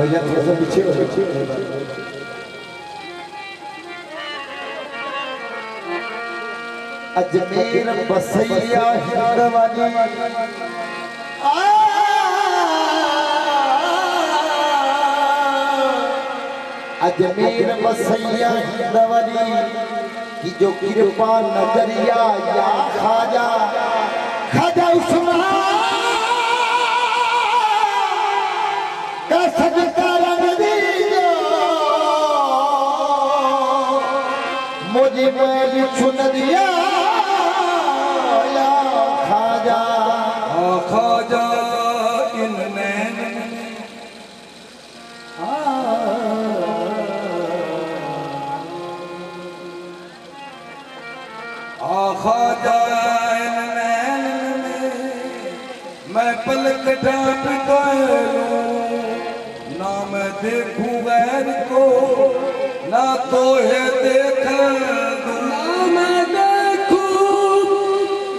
भैया थोड़ा सा पीछे हो अजमेर बसैया हिंदवानी अजमेर बसैया हिंदवानी की जो कृपा नजरिया या खाजा खाजा उस्मान का सदका रंग दीजो मुझे मैं चुन दिया या खाजा खाजा इन नैन खाजा इन नैन मैं पलक ढांप करूं ना मैं देखूं गैर को ना तो है देख दूं ना मैं देखूं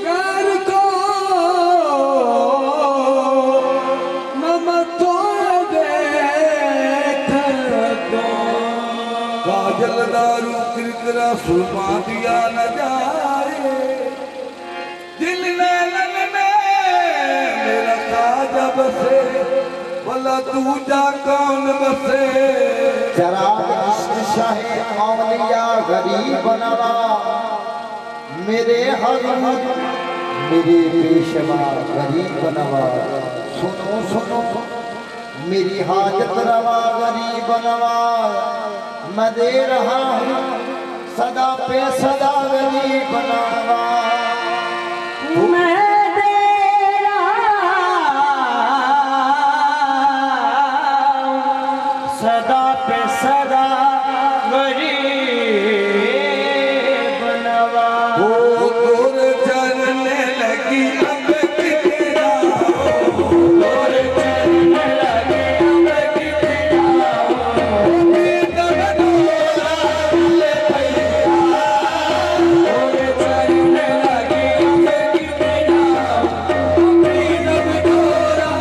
गैर को ना मैं तो देख दूं काजल दारू किरकिरा सुलमा दिया न जाए दिल नैलन में मेरा खाजा बसे भला दूजा कौन बसे चराग इश्क शाहे औलिया गरीब नवा मेरे हजूर मेरे पेशवा गरीब नवा सुनो सुनो मेरी हाजत रवा गरीब नवा मैं दे रहा हूँ सदा पे सदा गरीब नवा सदा पे सदा गरीब नवा वो तोर चलने लगी अब कितना तोर चलने लगे अब कितना ले भैया तोर चलने लगे अब कितना जब तोरा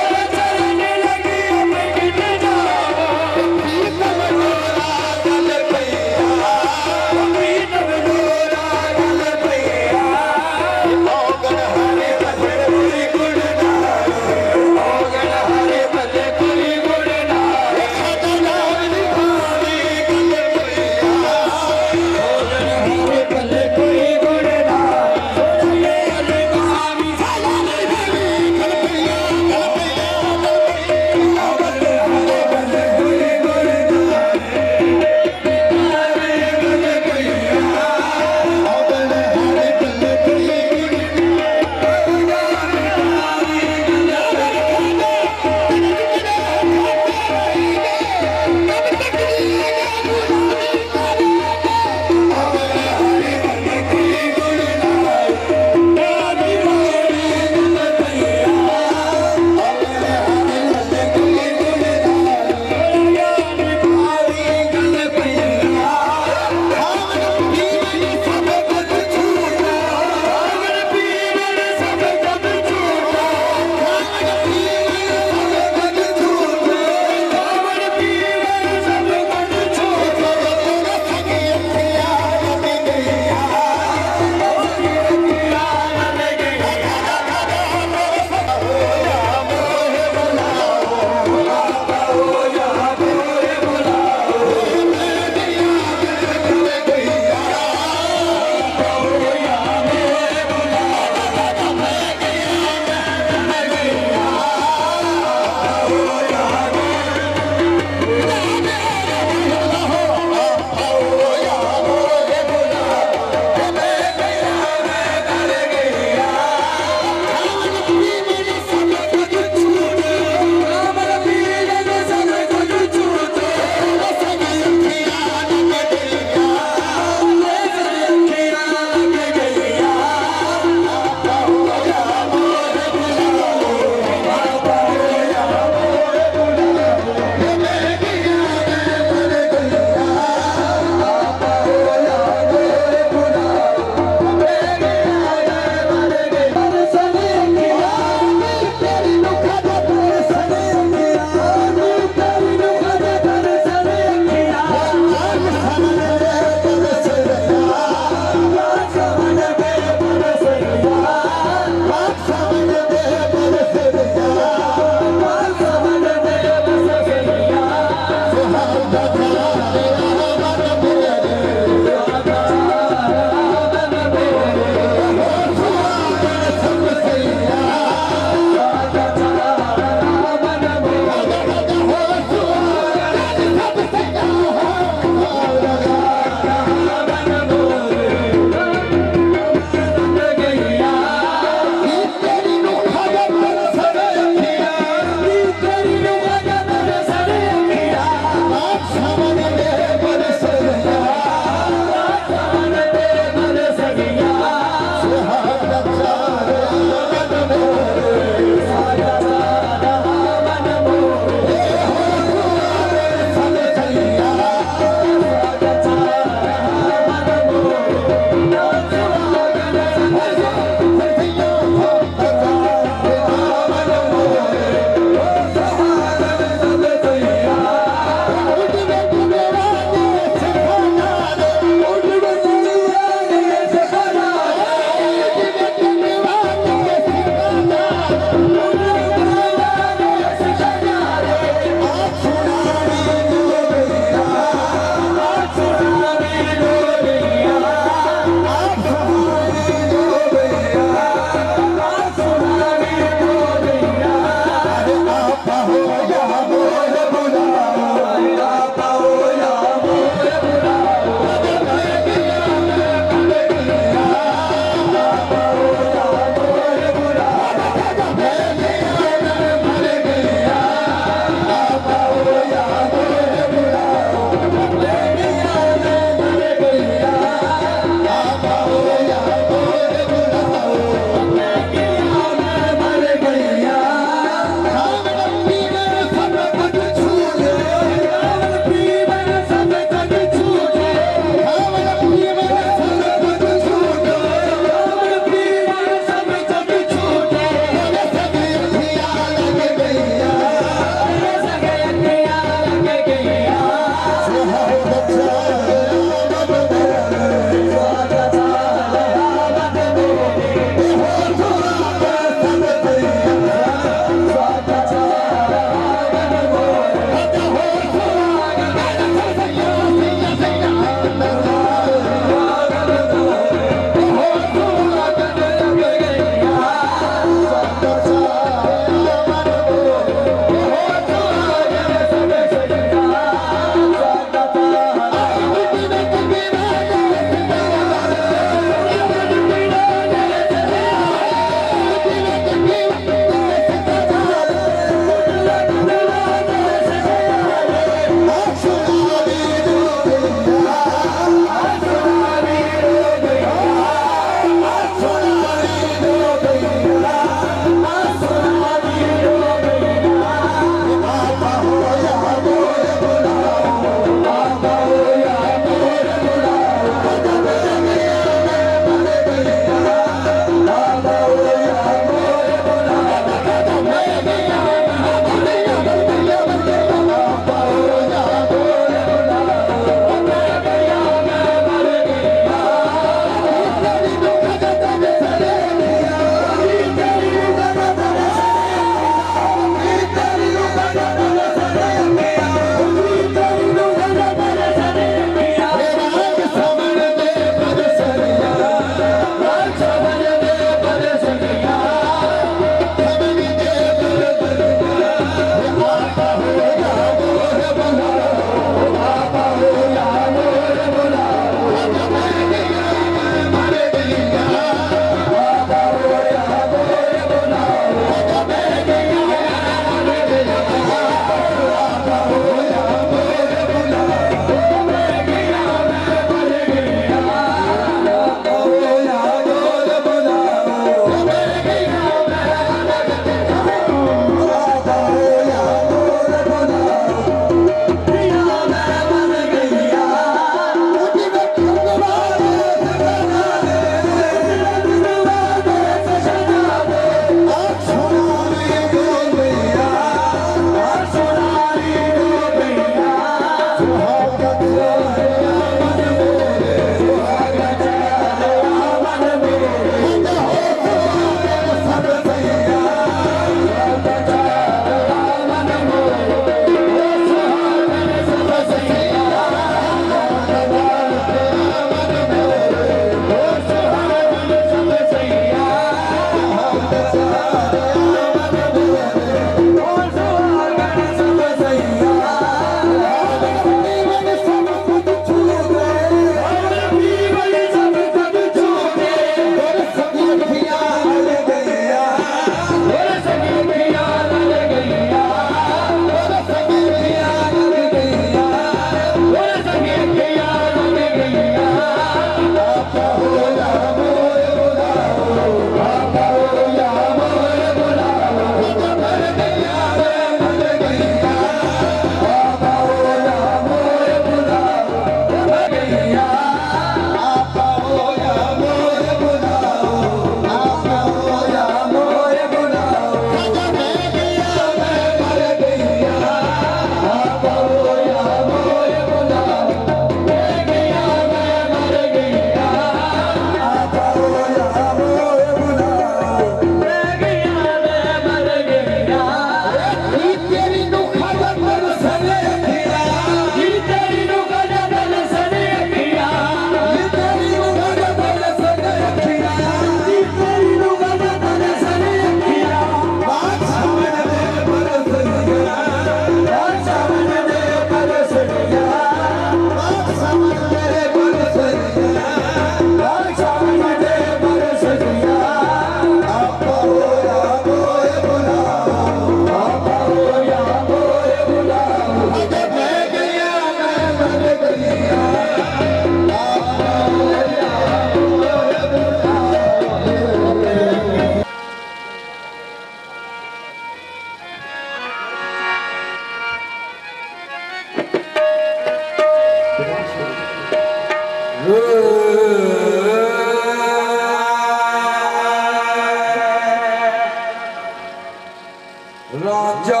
राजा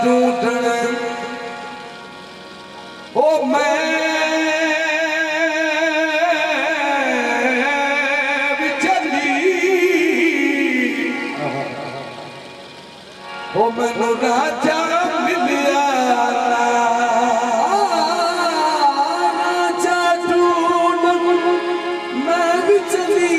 ढूंढण ओ मैं भी चली ओ मैनू राजा मिलिया राजा ढूंढ मैं भी चली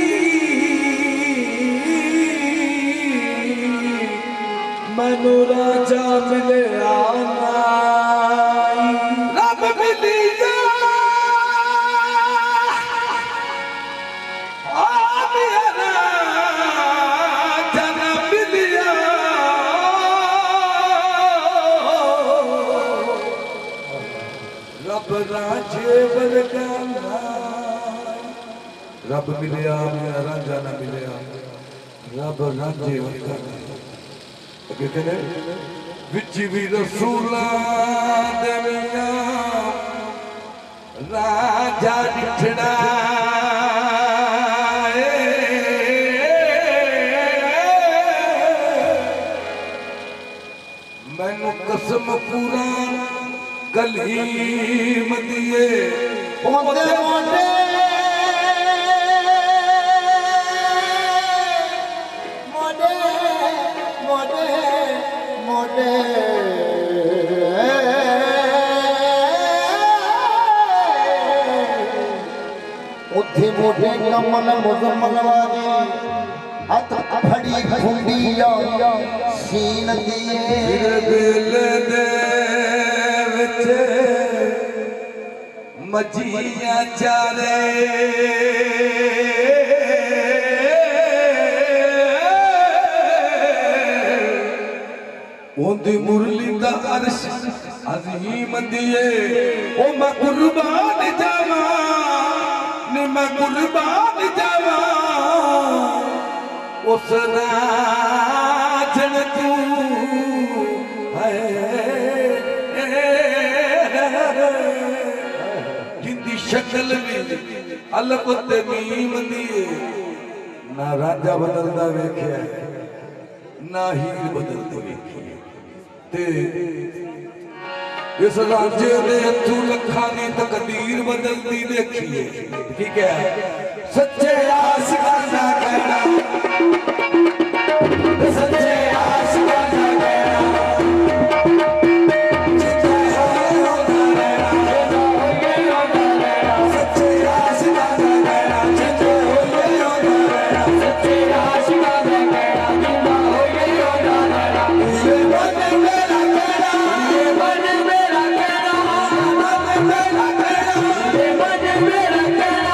मनु राजा मिले आनाई रब मिलिया जन मिलिया रब राजे बलगाना रब मिलिया मेरा राजा न मिलिया रब राजे बलगाना कहते विच भी रसूला देविया राजा डिठड़ा मैनू कसम पूरा कलीम दिए मोटे मोटे मोटे मोटे मोटे उठे मोटे कमल मुजम्मल वाली हथ फड़ी खुंडिया सीन दिए दिल दे विच मजिया चारे ओंदी मुरली दा अर्श अजीम दिए ओ मैं कुर्बान जावा ने मैं कुर्बान जावा उस राजन तू है जिंदी शक्ल में अलग तमीम दिए ना राजा बदलदा वेख्या ना हीर बदलदी वेखी ते इस राज्य ने हथू लखा दी तकदीर बदलती देखिए ठीक है सच्चे आशिकां दा कहना सच्चे आशिकां दा कहना सच्चे आशिकां दा कहना सच्चे आशिकां दा कहना जिंदा होए होना रहना सच्चे आशिकां दा कहना जिंदा होए होना रहना ये मन मेरा कहना ये मन मेरा कहना मन मेरा कहना ये मन मेरा कहना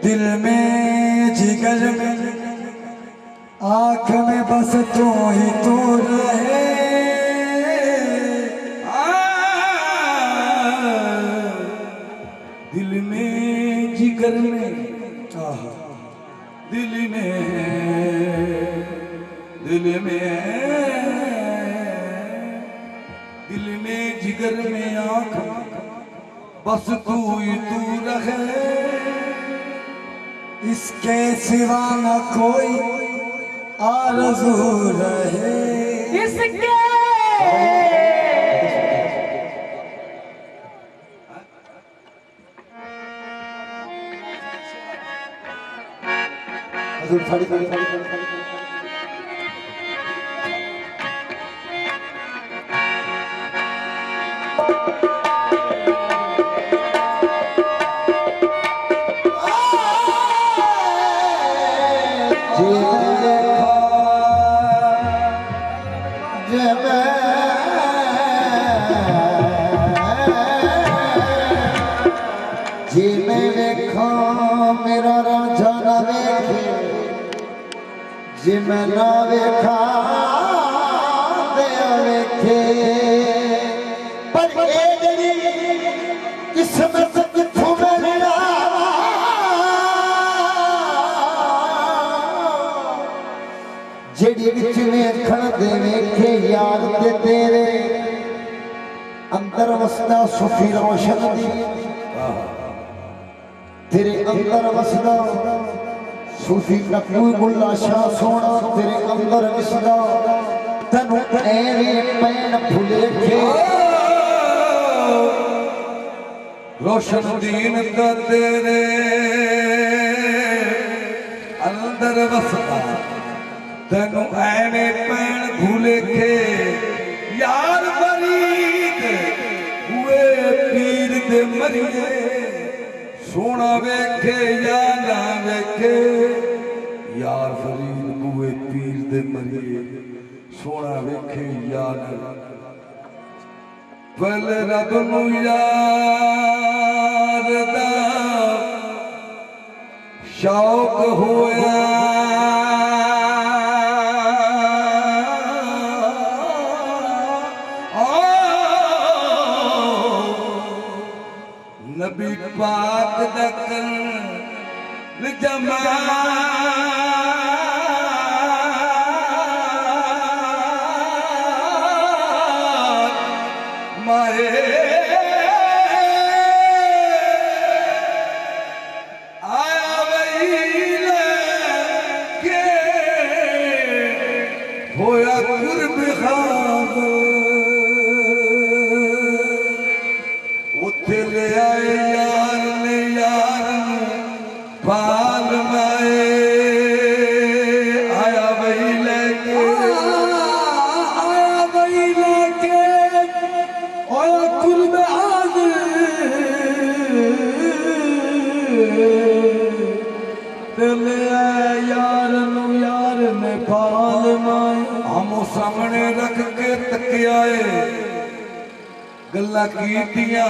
दिल में जिगर में आँख में बस तू ही तू रहे दिल में जिगर में दिल में जिगर में आँख बस तू ही तू रहे इसके सिवा न कोई आरज़ू रहे इसके हजूर साड़ी साड़ी साड़ी साड़ी साड़ी जी मैं देखा मेरा राजा ना देखे जी मैं ना देखा दया देखे पर ये जड़ी किस्मत किथों मिलना जड़ी विच वेखण दे वेखे यार ते तेरे अंदर वसदा सुफी रोशन दी तेरे अंदर वसदा सूफी नकवी मुल्ला शाह सोना तेरे अंदर वसदा तनु ऐवे पैन भुलेखे रोशन दीन का तेरे अंदर वसदा तनु ऐवे पैन भुलेखे यार मरीद हुए पीर दे मरिए सोना वेखे या ना वेखे यार फरीद बुए पीर दे मरिए सोना वेखे या ना पल रब नू यार दा शौक होया नबी पाक दकन जमा माए आया वही के होया कुर्ब खाब उथे ले आए यार ने यार पाल माए आया वही लेके और कुर्ब ले आए यार ने पाल माए हम सामने रख के तकियाए गल्ला कीतियां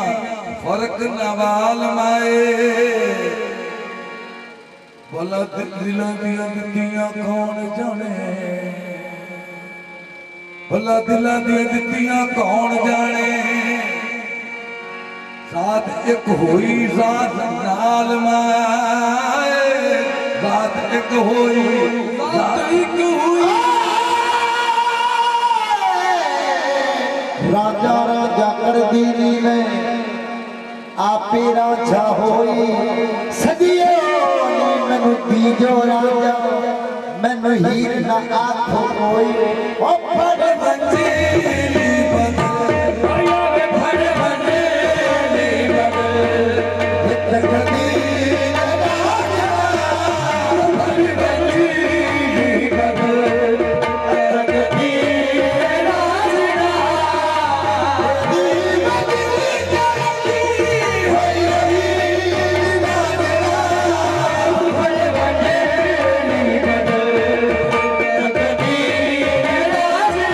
फर्क नवाल माए भला दिलों दियां दित्तियां कौन जाने भला दिलों दियां दित्तियां कौन जाने साथ एक होई साथ नाल माए साथ एक होई साथ एक हुई राजा राजा कर दीनी में आपे राजा होई सदिए मैनू तीजो राजा मैनू हीर ना आखो कोई ओ फड़ मंजीली बदल फड़ मंजीली बदल राजा फड़ मंजीली बदल राज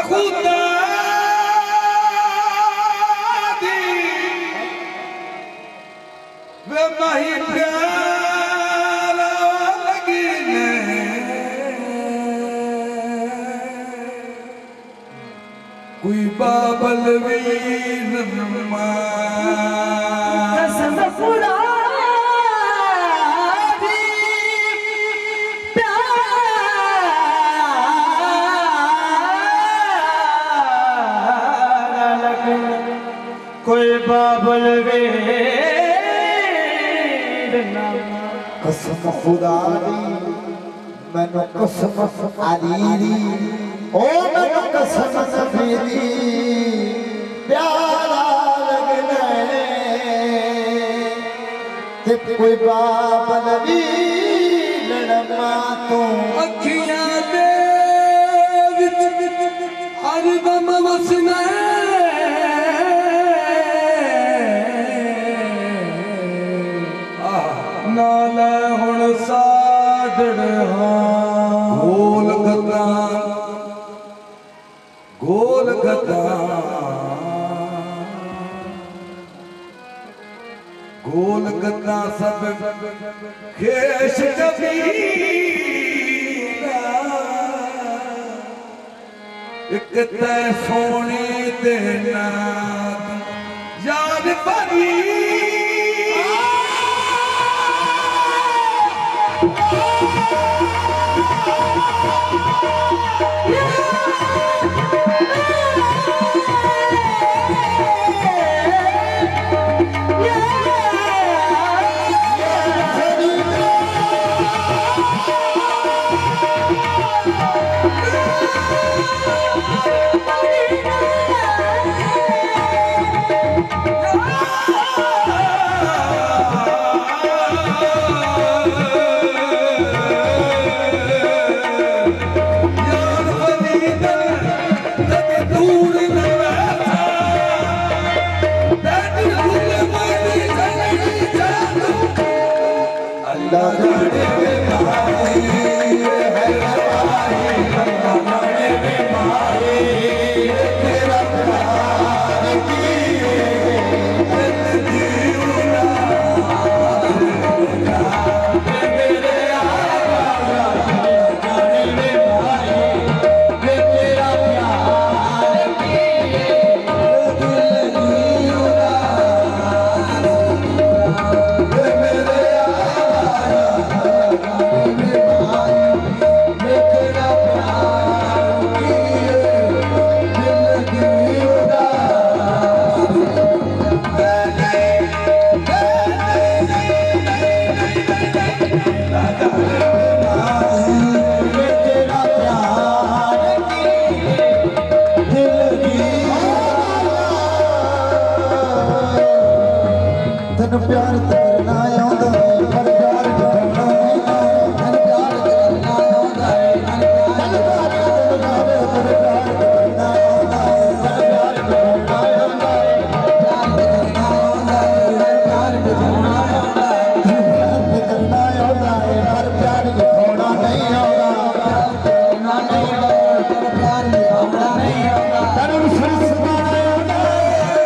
खुदा दी वे माही प्यार लगी ने कोई बाबल वीर कसम खुदा दी प्यार लगे कोई बाबल वीर ना कसम खुदा दी मैनू कसम अली दी ओ मैनू कसम सफेदी प्यारा लगना ते कोई बाबल भी लड़मा तू अखियां दे विच हरदम वसना नाल हुण साडड़ गोल गदा गोल गदा सब खेश कबीरा एक तै सोने दे नाथ याद परी तन प्यार करना आउंदा पर प्यार करना नहीं आउंदा तन प्यार करना आउंदा तन प्यार करना आउंदा तन प्यार करना आउंदा प्यार करना आउंदा करना आउंदा पर प्यार दिखाना नहीं आउंदा करना नहीं आउंदा पर प्यार दिखाना नहीं आउंदा तन सुसमाना आउंदा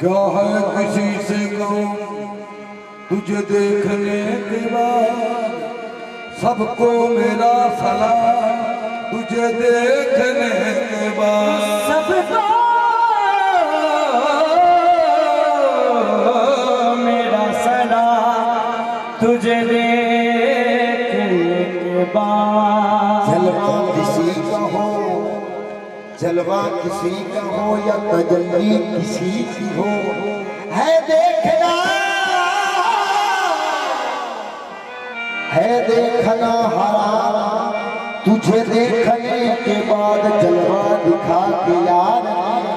क्या है किसी से कहूँ तुझे देखने के बाद सबको मेरा सलाम तुझे देखने के बाद सबको मेरा सलाम तुझे देखने के बाद। जलवा किसी का हो, जलवा किसी का हो या तजल्ली किसी की हो, है देखना हराम तुझे देखने के बाद जलवा दिखा के यार ने,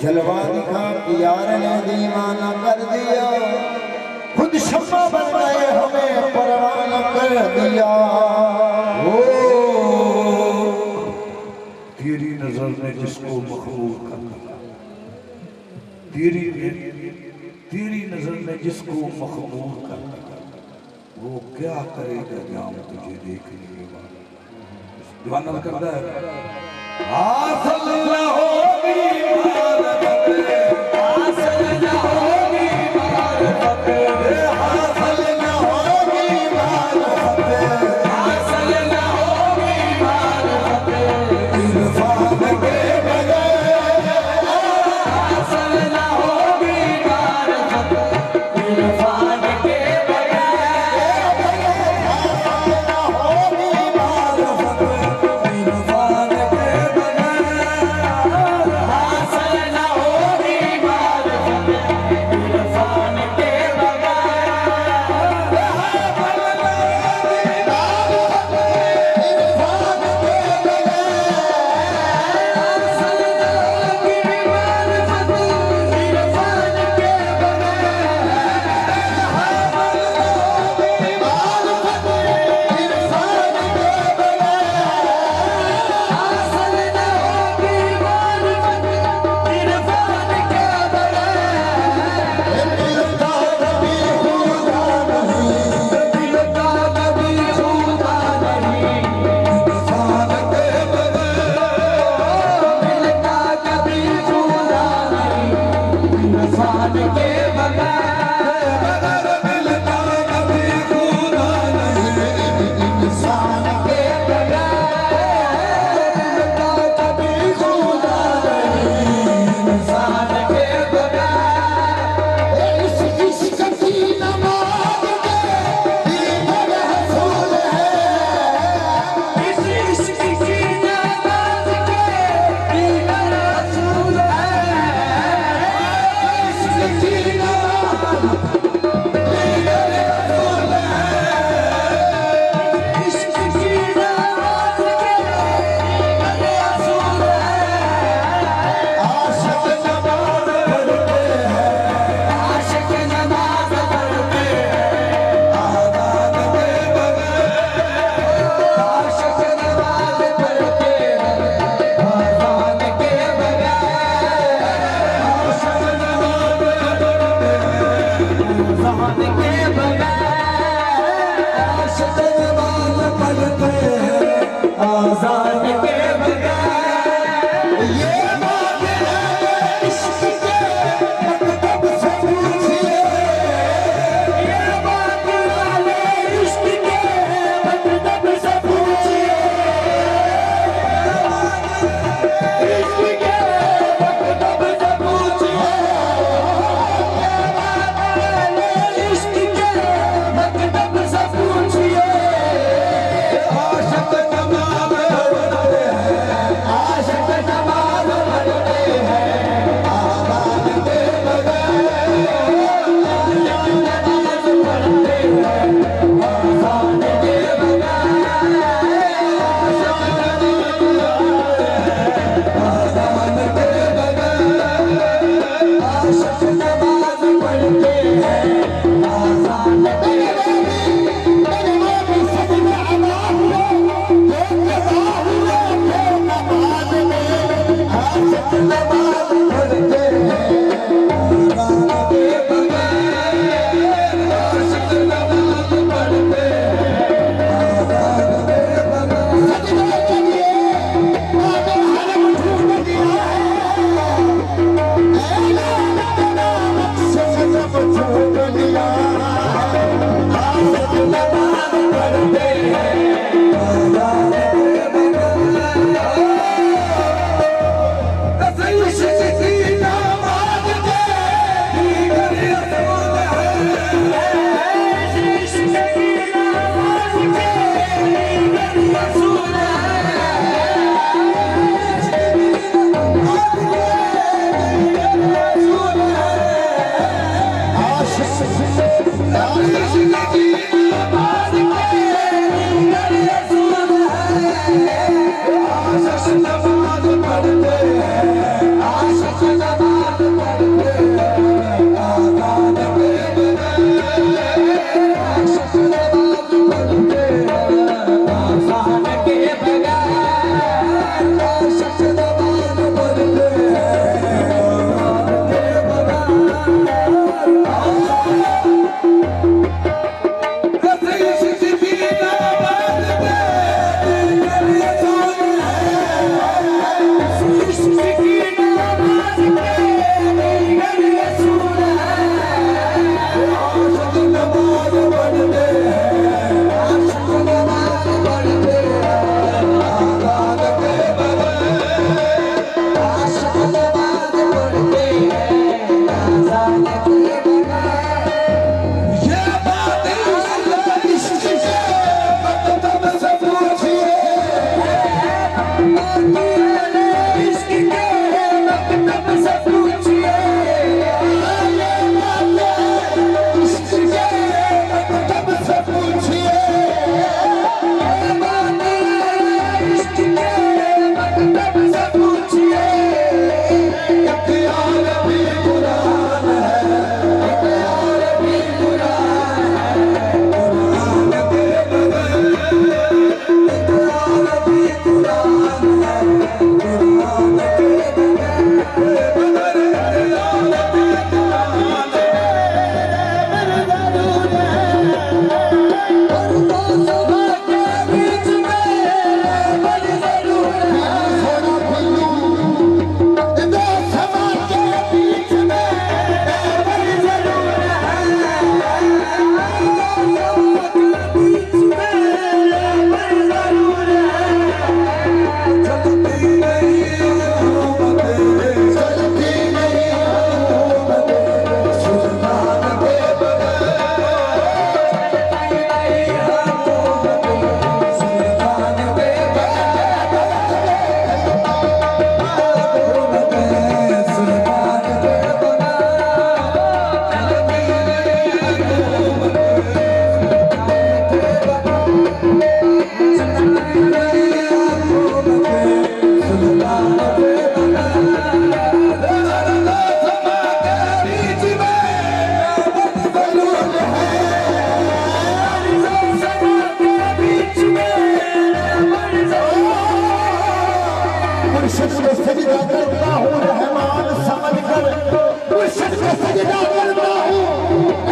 जलवा दिखा के यार ने दीवाना कर दिया, खुद शम्मा बन गए हमें परवाना कर दिया। तेरी नजर ने जिसको मखबूल कर दिया, तेरी नजर ने जिसको मखबूल कर दिया, वो क्या करेगा जाम तुझे देखने के बाद। दीवाना करता है हासिल न होगी मारफत, हासिल न होगी मारफत, हासिल न होगी मारफत, हासिल न होगी मारफत, इरफान के बगैर हासिल न होगी मारफत, इरफान के हासिल न होगी आजान के बगैर आशिक नमाज पढ़ते हैं आजान के बगैर ये मांगे इश्क के मतलब से पूछिए ये बात वाले इश्क के मतलब से पूछिए इश्क के मतलब से पूछिए इश्क के मतलब से पूछिए आशिक नमाज पढ़ते हैं आशिक नमाज पढ़ते हैं आजान के बगैर नमाज पढ़ते हैं आजान के आजान के बगैर आशिक नमाज पढ़ते हैं आजान के मेरे नबी सजदा अदा हुआ जो कदा हुआ वो नमाज में आशिक नमाज पढ़ते हैं आजान के बगैर आशिक नमाज पढ़ते हैं आजान के बगैर सजदा के लिए आगे हरम ढूंढ दिया है से सब छोड़ दिया आशिक नमाज पढ़ते हैं आजान के बगैर इश्क की नमाज दे दीगर असूल है इश्क की नमाज के दीगर रसूल है आजान के बगैर इश्क की नमाज के दीगर रसूल है आजान के बगैर ये बात इश्क के मतलब से पूछिए इश्क के मतलब से पूछिए इश्क के मतलब से पूछिए इश्क के मतलब से पूछिए प्यार भी कुरान है प्यार भी कुरान के बीच में बड़ी जरूर है थोड़ा बिल्लू दो समा के बीच में बड़ी जरूर है बीच में बड़ी जरूर है चलती नहीं सुल्तान के मुर्शिद को सजदा करता हूँ रहमान समझ कर मुर्शिद को सजदा करता हूँ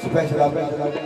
स्पेशल